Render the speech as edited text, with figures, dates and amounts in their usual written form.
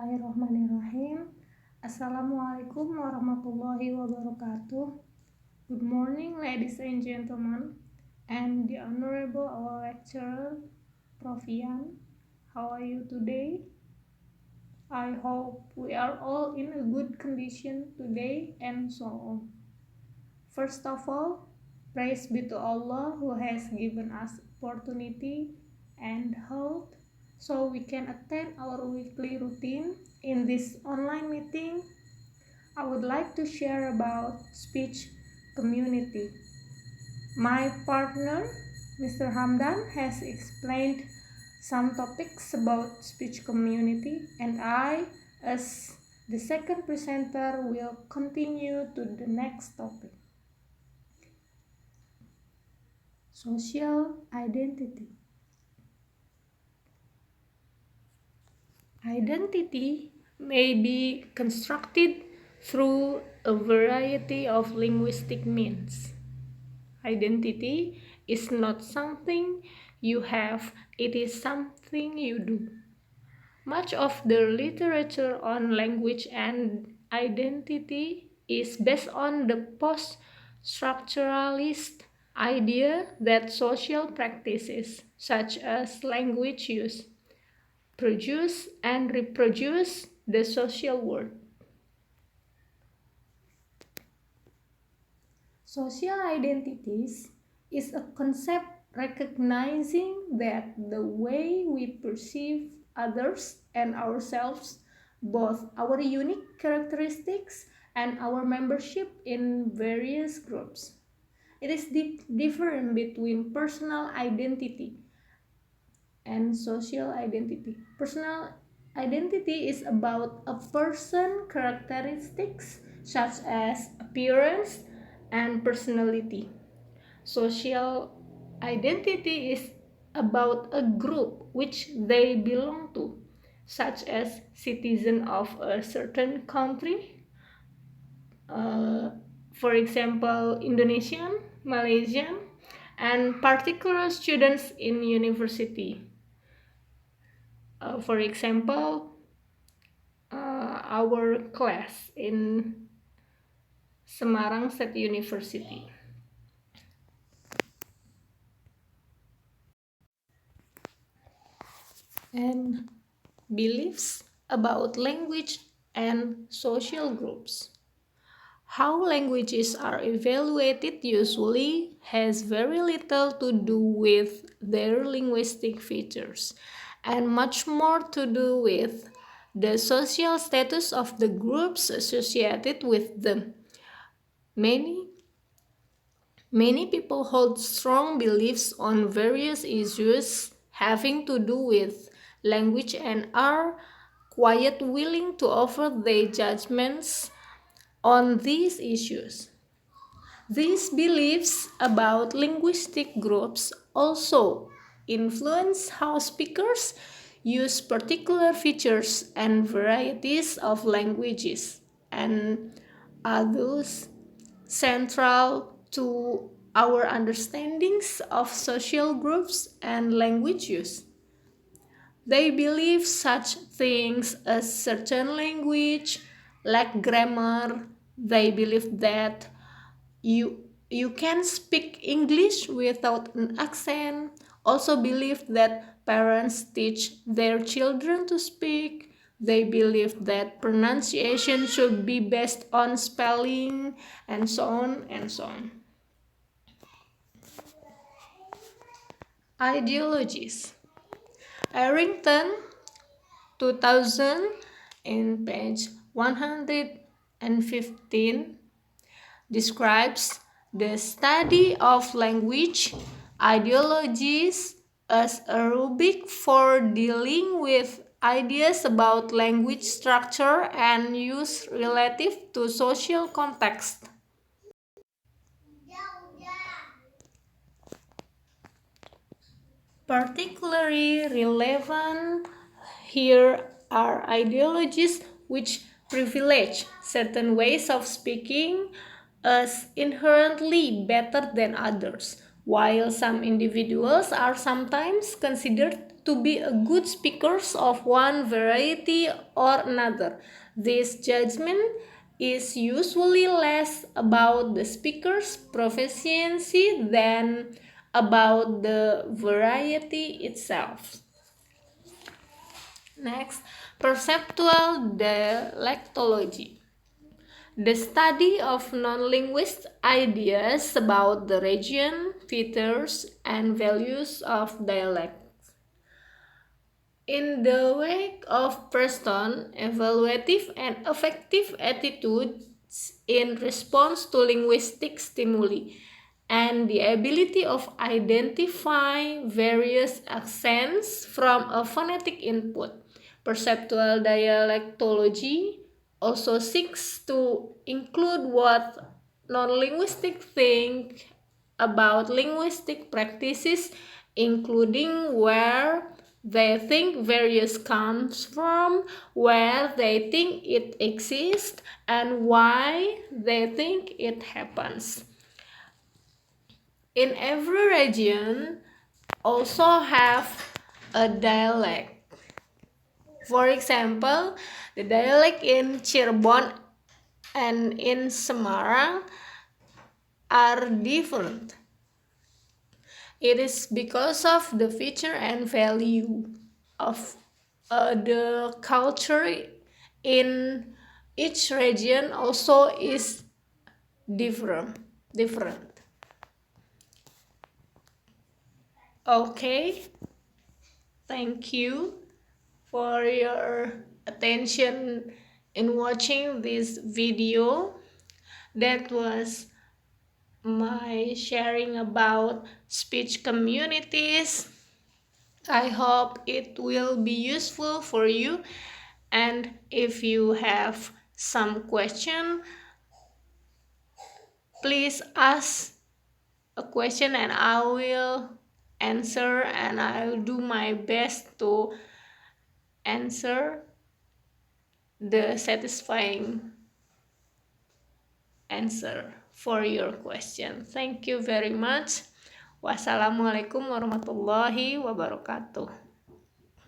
Bismillahirrahmanirrahim. Assalamualaikum warahmatullahi wabarakatuh. Good morning, ladies and gentlemen, and the Honorable our lecturer, Prof. Yan. How are you today? I hope we are all in a good condition today and so on. First of all, praise be to Allah who has given us opportunity and health so we can attend our weekly routine in this online meeting. I would like to share about speech community. My partner, Mr. Hamdan, has explained some topics about speech community, and I, as the second presenter, will continue to the next topic. Social identity. Identity may be constructed through a variety of linguistic means. Identity is not something you have, it is something you do. Much of the literature on language and identity is based on the post-structuralist idea that social practices, such as language use, produce and reproduce the social world. Social identities is a concept recognizing that the way we perceive others and ourselves, both our unique characteristics and our membership in various groups. It is different between personal identity and social identity. Personal identity is about a person's characteristics such as appearance and personality. Social identity is about a group which they belong to, such as citizen of a certain country, for example, Indonesian, Malaysian, and particular students in university. For example, our class in Semarang State University. And beliefs about language and social groups. How languages are evaluated usually has very little to do with their linguistic features and much more to do with the social status of the groups associated with them. Many people hold strong beliefs on various issues having to do with language and are quite willing to offer their judgments on these issues. These beliefs about linguistic groups also influence how speakers use particular features and varieties of languages and are thus central to our understandings of social groups and language use. They believe such things as certain language lack grammar. They believe that you can speak English without an accent. Also believe that parents teach their children to speak. They believe that pronunciation should be based on spelling, and so on and so on. Ideologies. Arrington, 2000, in page 115, describes the study of language ideologies as a rubric for dealing with ideas about language structure and use relative to social context. Particularly relevant here are ideologies which privilege certain ways of speaking as inherently better than others, while some individuals are sometimes considered to be a good speakers of one variety or another. This judgment is usually less about the speaker's proficiency than about the variety itself. Next, perceptual dialectology. The study of non-linguist ideas about the region, features, and values of dialect. In the wake of person evaluative and affective attitudes in response to linguistic stimuli, and the ability of identify various accents from a phonetic input, perceptual dialectology also seeks to include what non-linguistic think about linguistic practices, including where they think various comes from, where they think it exists, and why they think it happens. In every region also have a dialect. For example, the dialect in Cirebon and in Semarang are different. It is because of the feature and value of the culture in each region also is different. Okay, thank you for your attention in watching this video. That was my sharing about speech communities. I hope it will be useful for you, and if you have some question, please ask a question and I will answer, and I'll do my best to answer the satisfying answer for your question. Thank you very much. Wassalamualaikum warahmatullahi wabarakatuh.